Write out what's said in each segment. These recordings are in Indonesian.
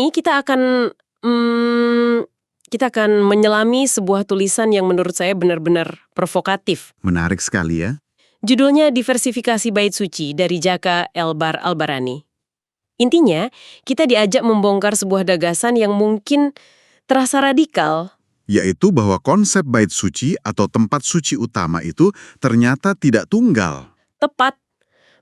ini kita akan menyelami sebuah tulisan yang menurut saya benar-benar provokatif. Menarik sekali ya. Judulnya Diversifikasi Bait Suci dari Jaka Elbar Albarani. Intinya, kita diajak membongkar sebuah gagasan yang mungkin terasa radikal. Yaitu bahwa konsep bait suci atau tempat suci utama itu ternyata tidak tunggal. Tepat.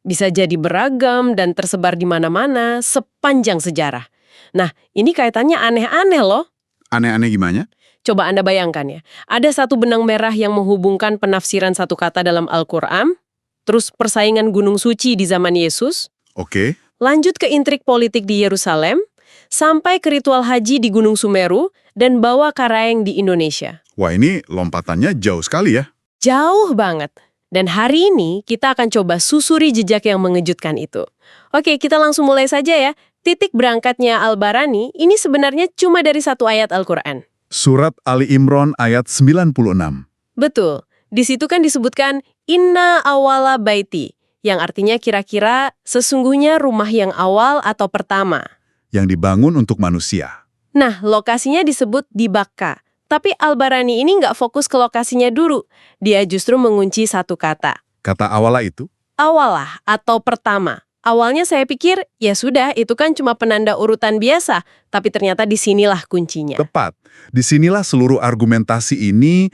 Bisa jadi beragam dan tersebar di mana-mana sepanjang sejarah. Nah, ini kaitannya aneh-aneh loh. Aneh-aneh gimana? Coba Anda bayangkan ya, ada satu benang merah yang menghubungkan penafsiran satu kata dalam Al-Quran, terus persaingan gunung suci di zaman Yesus, Oke. lanjut ke intrik politik di Yerusalem, sampai ke ritual haji di Gunung Sumeru, dan bawa Karaeng di Indonesia. Wah, ini lompatannya jauh sekali ya. Jauh banget. Dan hari ini kita akan coba susuri jejak yang mengejutkan itu. Oke, kita langsung mulai saja ya. Titik berangkatnya Al-Barani ini sebenarnya cuma dari satu ayat Al-Quran. Surat Ali Imran ayat 96. Betul. Di situ kan disebutkan Inna awala baiti, yang artinya kira-kira sesungguhnya rumah yang awal atau pertama. Yang dibangun untuk manusia. Nah, lokasinya disebut di Bakka. Tapi Al-Barani ini nggak fokus ke lokasinya dulu. Dia justru mengunci satu kata. Kata awala itu? Awalah atau pertama. Awalnya saya pikir, ya sudah, itu kan cuma penanda urutan biasa. Tapi ternyata disinilah kuncinya. Tepat. Disinilah seluruh argumentasi ini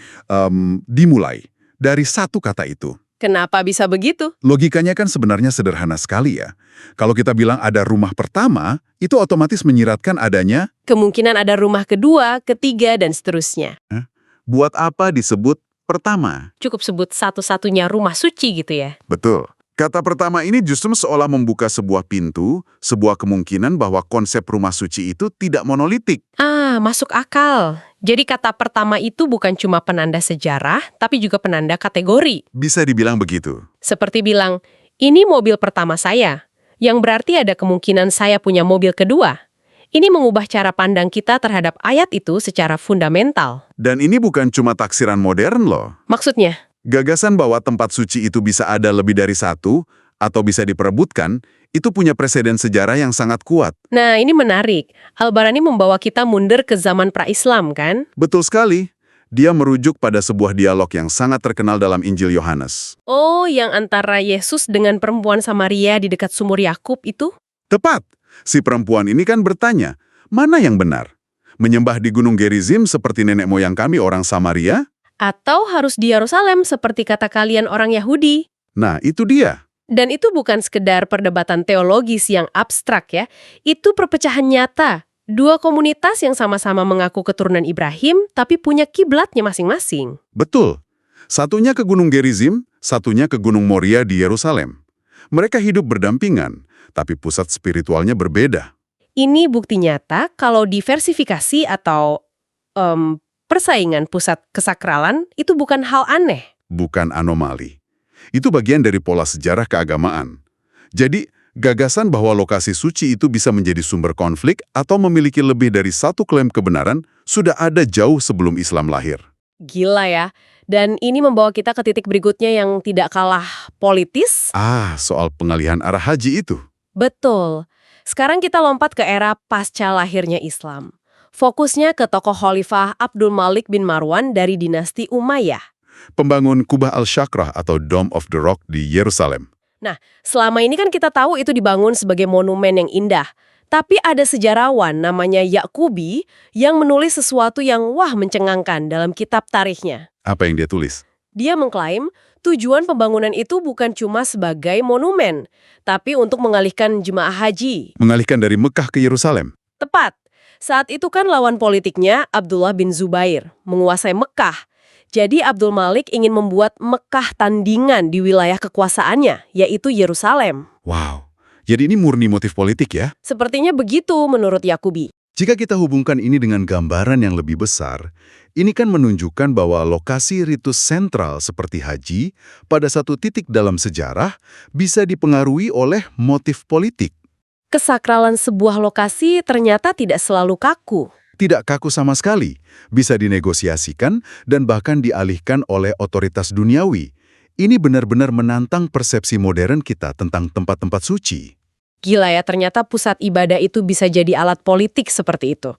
dimulai. Dari satu kata itu. Kenapa bisa begitu? Logikanya kan sebenarnya sederhana sekali ya. Kalau kita bilang ada rumah pertama, itu otomatis menyiratkan adanya Kemungkinan ada rumah kedua, ketiga, dan seterusnya. buat apa disebut pertama. Cukup sebut satu-satunya rumah suci gitu ya. Betul. Kata pertama ini justru seolah membuka sebuah pintu, sebuah kemungkinan bahwa konsep rumah suci itu tidak monolitik. Masuk akal. Jadi kata pertama itu bukan cuma penanda sejarah, tapi juga penanda kategori. Bisa dibilang begitu. Seperti bilang, ini mobil pertama saya, yang berarti ada kemungkinan saya punya mobil kedua. Ini mengubah cara pandang kita terhadap ayat itu secara fundamental. Dan ini bukan cuma taksiran modern loh. Maksudnya? Gagasan bahwa tempat suci itu bisa ada lebih dari satu, atau bisa diperebutkan, itu punya preseden sejarah yang sangat kuat. Nah, ini menarik. Al-Barani membawa kita mundur ke zaman pra-Islam, kan? Betul sekali. Dia merujuk pada sebuah dialog yang sangat terkenal dalam Injil Yohanes. Oh, yang antara Yesus dengan perempuan Samaria di dekat sumur Yakub itu? Tepat. Si perempuan ini kan bertanya, mana yang benar? Menyembah di Gunung Gerizim seperti nenek moyang kami orang Samaria? Atau harus di Yerusalem seperti kata kalian orang Yahudi? Nah, itu dia. Dan itu bukan sekedar perdebatan teologis yang abstrak ya. Itu perpecahan nyata. Dua komunitas yang sama-sama mengaku keturunan Ibrahim, tapi punya kiblatnya masing-masing. Betul. Satunya ke Gunung Gerizim, satunya ke Gunung Moria di Yerusalem. Mereka hidup berdampingan, tapi pusat spiritualnya berbeda. Ini bukti nyata kalau diversifikasi atau persaingan pusat kesakralan itu bukan hal aneh. Bukan anomali. Itu bagian dari pola sejarah keagamaan. Jadi, gagasan bahwa lokasi suci itu bisa menjadi sumber konflik atau memiliki lebih dari satu klaim kebenaran sudah ada jauh sebelum Islam lahir. Gila ya. Dan ini membawa kita ke titik berikutnya yang tidak kalah politis. Soal pengalihan arah haji itu. Betul. Sekarang kita lompat ke era pasca lahirnya Islam. Fokusnya ke tokoh Khalifah Abdul Malik bin Marwan dari dinasti Umayyah. Pembangun Kubah Al-Shakrah atau Dome of the Rock di Yerusalem. Nah, selama ini kan kita tahu itu dibangun sebagai monumen yang indah. Tapi ada sejarawan namanya Yaqubi yang menulis sesuatu yang mencengangkan dalam kitab tarikhnya. Apa yang dia tulis? Dia mengklaim tujuan pembangunan itu bukan cuma sebagai monumen, tapi untuk mengalihkan jemaah haji. Mengalihkan dari Mekah ke Yerusalem. Tepat. Saat itu kan lawan politiknya Abdullah bin Zubair menguasai Mekah. Jadi Abdul Malik ingin membuat Mekah tandingan di wilayah kekuasaannya, yaitu Yerusalem. Wow, jadi ini murni motif politik ya? Sepertinya begitu menurut Yaqubi. Jika kita hubungkan ini dengan gambaran yang lebih besar, ini kan menunjukkan bahwa lokasi ritus sentral seperti haji pada satu titik dalam sejarah bisa dipengaruhi oleh motif politik. Kesakralan sebuah lokasi ternyata tidak selalu kaku. Tidak kaku sama sekali, bisa dinegosiasikan dan bahkan dialihkan oleh otoritas duniawi. Ini benar-benar menantang persepsi modern kita tentang tempat-tempat suci. Gila ya, ternyata pusat ibadah itu bisa jadi alat politik seperti itu.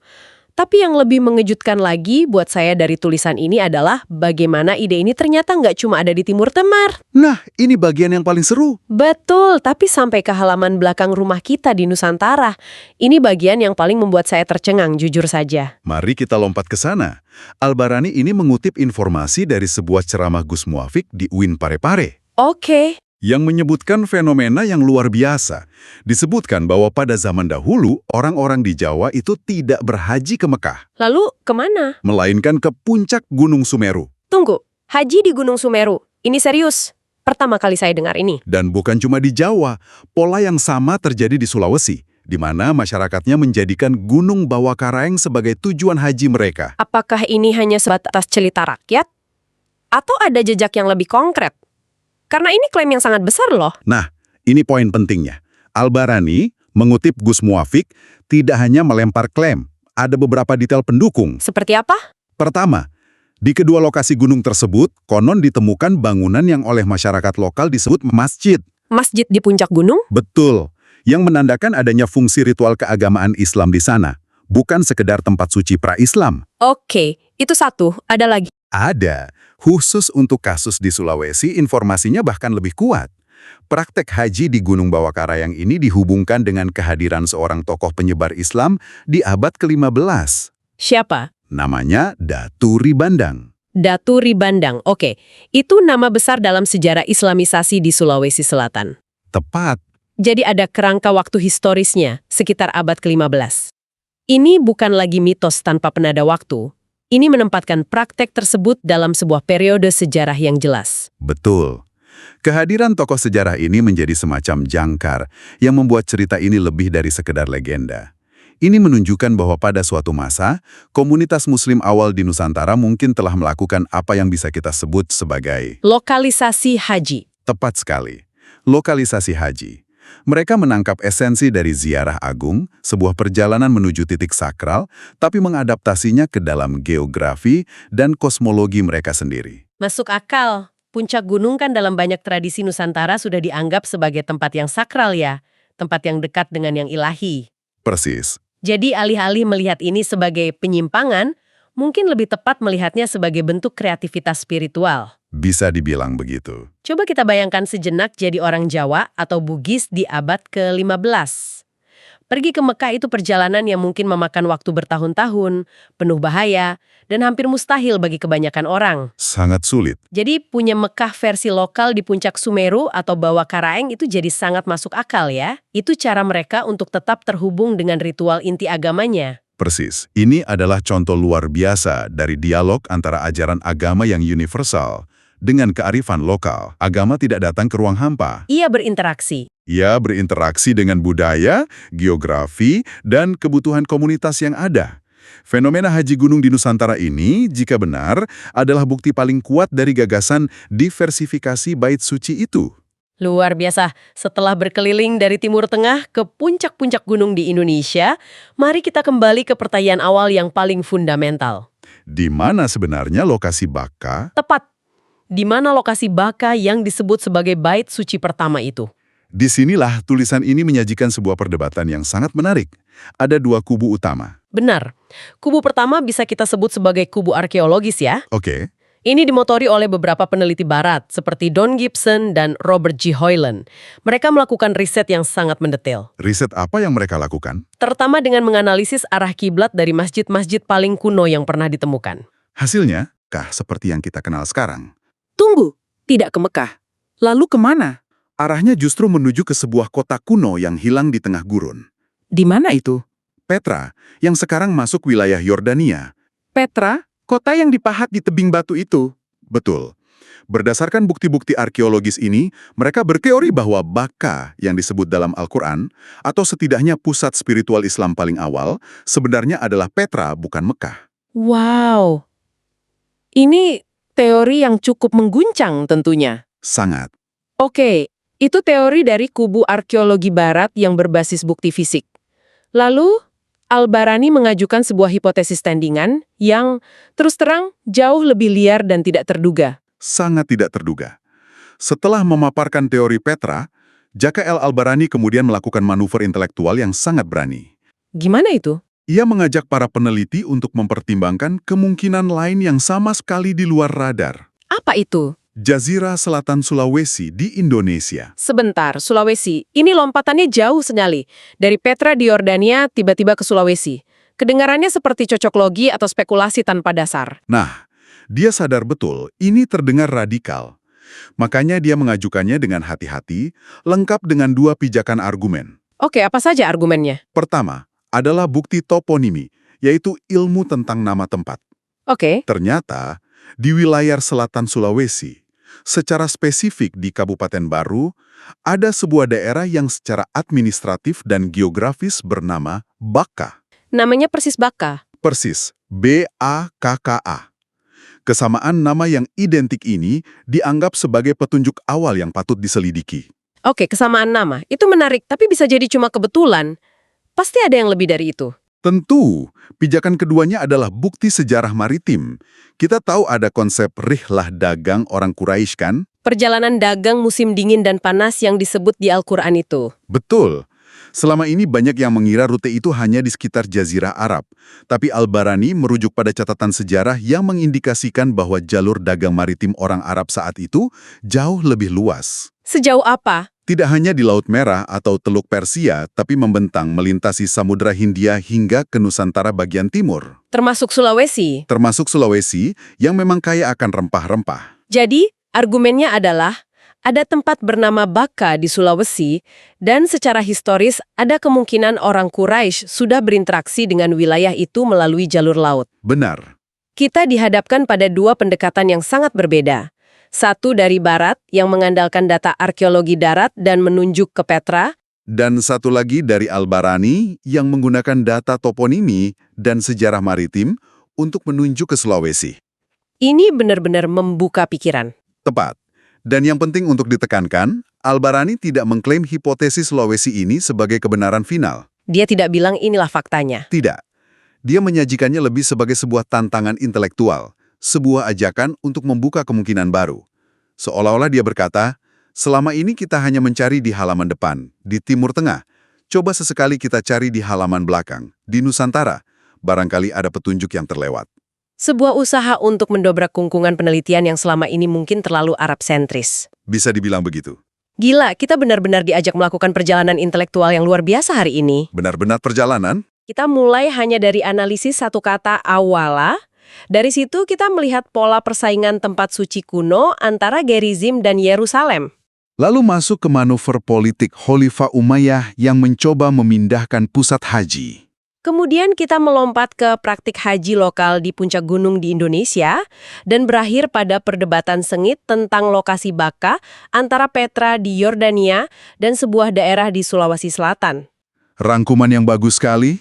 Tapi yang lebih mengejutkan lagi buat saya dari tulisan ini adalah bagaimana ide ini ternyata nggak cuma ada di Timur Tengah. Nah, ini bagian yang paling seru. Betul, tapi sampai ke halaman belakang rumah kita di Nusantara. Ini bagian yang paling membuat saya tercengang, jujur saja. Mari kita lompat ke sana. Al-Barani ini mengutip informasi dari sebuah ceramah Gus Muafik di UIN Parepare, Oke, yang menyebutkan fenomena yang luar biasa. Disebutkan bahwa pada zaman dahulu, orang-orang di Jawa itu tidak berhaji ke Mekah, lalu kemana? melainkan ke puncak Gunung Sumeru. Tunggu, haji di Gunung Sumeru. Ini serius. Pertama kali saya dengar ini. Dan bukan cuma di Jawa, pola yang sama terjadi di Sulawesi, di mana masyarakatnya menjadikan Gunung Bawakaraeng sebagai tujuan haji mereka. Apakah ini hanya sebatas cerita rakyat? Atau ada jejak yang lebih konkret? Karena ini klaim yang sangat besar loh. Nah, ini poin pentingnya. Al-Barani mengutip Gus Muafik tidak hanya melempar klaim, ada beberapa detail pendukung. Seperti apa? Pertama, di kedua lokasi gunung tersebut, konon ditemukan bangunan yang oleh masyarakat lokal disebut masjid. Masjid di puncak gunung? Betul, yang menandakan adanya fungsi ritual keagamaan Islam di sana, bukan sekedar tempat suci pra-Islam. Oke, itu satu. Ada lagi. Ada, khusus untuk kasus di Sulawesi informasinya bahkan lebih kuat. Praktek haji di Gunung Bawakaraeng ini dihubungkan dengan kehadiran seorang tokoh penyebar Islam di abad ke-15. Siapa? Namanya Datu Ribandang. Datu Ribandang. Oke, itu nama besar dalam sejarah Islamisasi di Sulawesi Selatan. Tepat. Jadi ada kerangka waktu historisnya, sekitar abad ke-15. Ini bukan lagi mitos tanpa penada waktu. Ini menempatkan praktek tersebut dalam sebuah periode sejarah yang jelas. Betul. Kehadiran tokoh sejarah ini menjadi semacam jangkar yang membuat cerita ini lebih dari sekedar legenda. Ini menunjukkan bahwa pada suatu masa, komunitas Muslim awal di Nusantara mungkin telah melakukan apa yang bisa kita sebut sebagai Lokalisasi haji. tepat sekali, lokalisasi haji. Mereka menangkap esensi dari ziarah agung, sebuah perjalanan menuju titik sakral, tapi mengadaptasinya ke dalam geografi dan kosmologi mereka sendiri. Masuk akal. Puncak gunung kan dalam banyak tradisi Nusantara sudah dianggap sebagai tempat yang sakral ya. Tempat yang dekat dengan yang ilahi. Persis. Jadi alih-alih melihat ini sebagai penyimpangan, mungkin lebih tepat melihatnya sebagai bentuk kreativitas spiritual. Bisa dibilang begitu. Coba kita bayangkan sejenak jadi orang Jawa atau Bugis di abad ke-15. Pergi ke Mekah itu perjalanan yang mungkin memakan waktu bertahun-tahun, penuh bahaya, dan hampir mustahil bagi kebanyakan orang. Sangat sulit. Jadi punya Mekah versi lokal di puncak Sumeru atau Bawakaraeng itu jadi sangat masuk akal ya. Itu cara mereka untuk tetap terhubung dengan ritual inti agamanya. Persis. Ini adalah contoh luar biasa dari dialog antara ajaran agama yang universal dengan kearifan lokal. Agama tidak datang ke ruang hampa. Ia berinteraksi. Ia berinteraksi dengan budaya, geografi, dan kebutuhan komunitas yang ada. Fenomena haji gunung di Nusantara ini, jika benar, adalah bukti paling kuat dari gagasan diversifikasi bait suci itu. Luar biasa, setelah berkeliling dari Timur Tengah ke puncak-puncak gunung di Indonesia, mari kita kembali ke pertanyaan awal yang paling fundamental. Di mana sebenarnya lokasi Baka? Tepat, di mana lokasi Baka yang disebut sebagai bait suci pertama itu? Disinilah tulisan ini menyajikan sebuah perdebatan yang sangat menarik. Ada dua kubu utama. Benar, kubu pertama bisa kita sebut sebagai kubu arkeologis ya. Oke. Ini dimotori oleh beberapa peneliti barat seperti Don Gibson dan Robert G. Hoyland. Mereka melakukan riset yang sangat mendetail. Riset apa yang mereka lakukan? Terutama dengan menganalisis arah kiblat dari masjid-masjid paling kuno yang pernah ditemukan. Hasilnya, kah seperti yang kita kenal sekarang? Tunggu, tidak ke Mekah. Lalu kemana? Arahnya justru menuju ke sebuah kota kuno yang hilang di tengah gurun. Di mana itu? Petra, yang sekarang masuk wilayah Yordania. Petra, kota yang dipahat di tebing batu itu. Betul. Berdasarkan bukti-bukti arkeologis ini, mereka berteori bahwa Baka yang disebut dalam Al-Quran, atau setidaknya pusat spiritual Islam paling awal, sebenarnya adalah Petra, bukan Mekah. Wow. Ini teori yang cukup mengguncang tentunya. Sangat. Oke, itu teori dari kubu arkeologi barat yang berbasis bukti fisik. Lalu, Al-Barani mengajukan sebuah hipotesis tandingan yang terus terang jauh lebih liar dan tidak terduga. Sangat tidak terduga. Setelah memaparkan teori Petra, Jaka Al-Albarani kemudian melakukan manuver intelektual yang sangat berani. Gimana itu? Ia mengajak para peneliti untuk mempertimbangkan kemungkinan lain yang sama sekali di luar radar. Apa itu? Jazirah Selatan Sulawesi di Indonesia. Sebentar, Sulawesi. Ini lompatannya jauh sekali. Dari Petra di Yordania tiba-tiba ke Sulawesi. Kedengarannya seperti cocok logi atau spekulasi tanpa dasar. Nah, dia sadar betul ini terdengar radikal. Makanya dia mengajukannya dengan hati-hati, lengkap dengan 2 pijakan argumen. Oke, apa saja argumennya? Pertama, adalah bukti toponimi, yaitu ilmu tentang nama tempat. Oke. Ternyata, di wilayah selatan Sulawesi, secara spesifik di Kabupaten Baru, ada sebuah daerah yang secara administratif dan geografis bernama Baka. Namanya persis Baka. Persis, B-A-K-K-A. Kesamaan nama yang identik ini dianggap sebagai petunjuk awal yang patut diselidiki. Oke, kesamaan nama. Itu menarik, tapi bisa jadi cuma kebetulan. Pasti ada yang lebih dari itu. Tentu, pijakan keduanya adalah bukti sejarah maritim. Kita tahu ada konsep rihlah dagang orang Quraisy kan? Perjalanan dagang musim dingin dan panas yang disebut di Al-Quran itu. Betul. Selama ini banyak yang mengira rute itu hanya di sekitar Jazirah Arab. Tapi Al-Barani merujuk pada catatan sejarah yang mengindikasikan bahwa jalur dagang maritim orang Arab saat itu jauh lebih luas. Sejauh apa? Tidak hanya di Laut Merah atau Teluk Persia, tapi membentang melintasi Samudra Hindia hingga ke Nusantara bagian timur. Termasuk Sulawesi. Termasuk Sulawesi yang memang kaya akan rempah-rempah. Jadi, argumennya adalah ada tempat bernama Baka di Sulawesi dan secara historis ada kemungkinan orang Quraisy sudah berinteraksi dengan wilayah itu melalui jalur laut. Benar. Kita dihadapkan pada 2 pendekatan yang sangat berbeda. Satu dari barat yang mengandalkan data arkeologi darat dan menunjuk ke Petra, Dan satu lagi dari Al-Barani yang menggunakan data toponimi dan sejarah maritim untuk menunjuk ke Sulawesi. ini benar-benar membuka pikiran. Tepat. Dan yang penting untuk ditekankan, Al-Barani tidak mengklaim hipotesis Sulawesi ini sebagai kebenaran final. Dia tidak bilang inilah faktanya. Tidak. Dia menyajikannya lebih sebagai sebuah tantangan intelektual, sebuah ajakan untuk membuka kemungkinan baru. Seolah-olah dia berkata, selama ini kita hanya mencari di halaman depan, di Timur Tengah. Coba sesekali kita cari di halaman belakang, di Nusantara. Barangkali ada petunjuk yang terlewat. Sebuah usaha untuk mendobrak kungkungan penelitian yang selama ini mungkin terlalu Arab-sentris. Bisa dibilang begitu. Gila, kita benar-benar diajak melakukan perjalanan intelektual yang luar biasa hari ini. Benar-benar perjalanan. Kita mulai hanya dari analisis satu kata awala. Dari situ kita melihat pola persaingan tempat suci kuno antara Gerizim dan Yerusalem. Lalu masuk ke manuver politik Khalifah Umayyah yang mencoba memindahkan pusat haji. Kemudian kita melompat ke praktik haji lokal di puncak gunung di Indonesia dan berakhir pada perdebatan sengit tentang lokasi Baka antara Petra di Yordania dan sebuah daerah di Sulawesi Selatan. Rangkuman yang bagus sekali.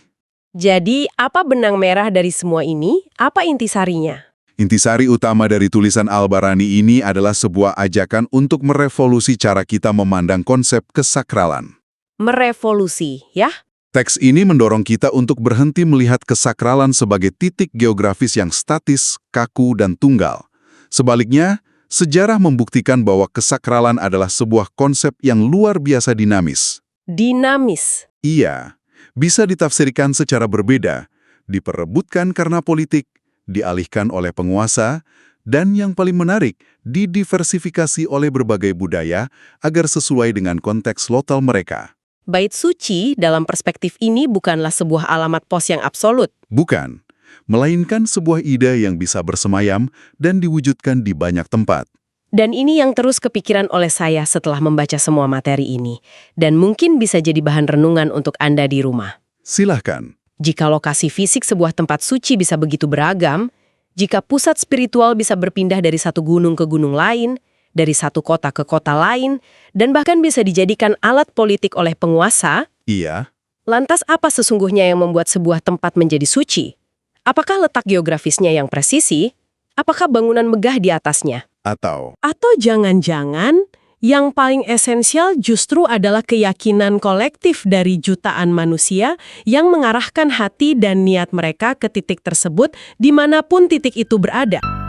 Jadi, apa benang merah dari semua ini? Apa intisarinya? Intisari utama dari tulisan Al-Barani ini adalah sebuah ajakan untuk merevolusi cara kita memandang konsep kesakralan. Merevolusi, ya? Teks ini mendorong kita untuk berhenti melihat kesakralan sebagai titik geografis yang statis, kaku, dan tunggal. Sebaliknya, sejarah membuktikan bahwa kesakralan adalah sebuah konsep yang luar biasa dinamis. Dinamis. Iya, bisa ditafsirkan secara berbeda, diperebutkan karena politik, dialihkan oleh penguasa, dan yang paling menarik, didiversifikasi oleh berbagai budaya agar sesuai dengan konteks lokal mereka. Bait suci dalam perspektif ini bukanlah sebuah alamat pos yang absolut. Bukan, melainkan sebuah ide yang bisa bersemayam dan diwujudkan di banyak tempat. Dan ini yang terus kepikiran oleh saya setelah membaca semua materi ini. Dan mungkin bisa jadi bahan renungan untuk Anda di rumah. Silahkan. Jika lokasi fisik sebuah tempat suci bisa begitu beragam, jika pusat spiritual bisa berpindah dari satu gunung ke gunung lain, dari satu kota ke kota lain, dan bahkan bisa dijadikan alat politik oleh penguasa, Iya. lantas apa sesungguhnya yang membuat sebuah tempat menjadi suci? Apakah letak geografisnya yang presisi? Apakah bangunan megah di atasnya? Atau jangan-jangan yang paling esensial justru adalah keyakinan kolektif dari jutaan manusia yang mengarahkan hati dan niat mereka ke titik tersebut dimanapun titik itu berada.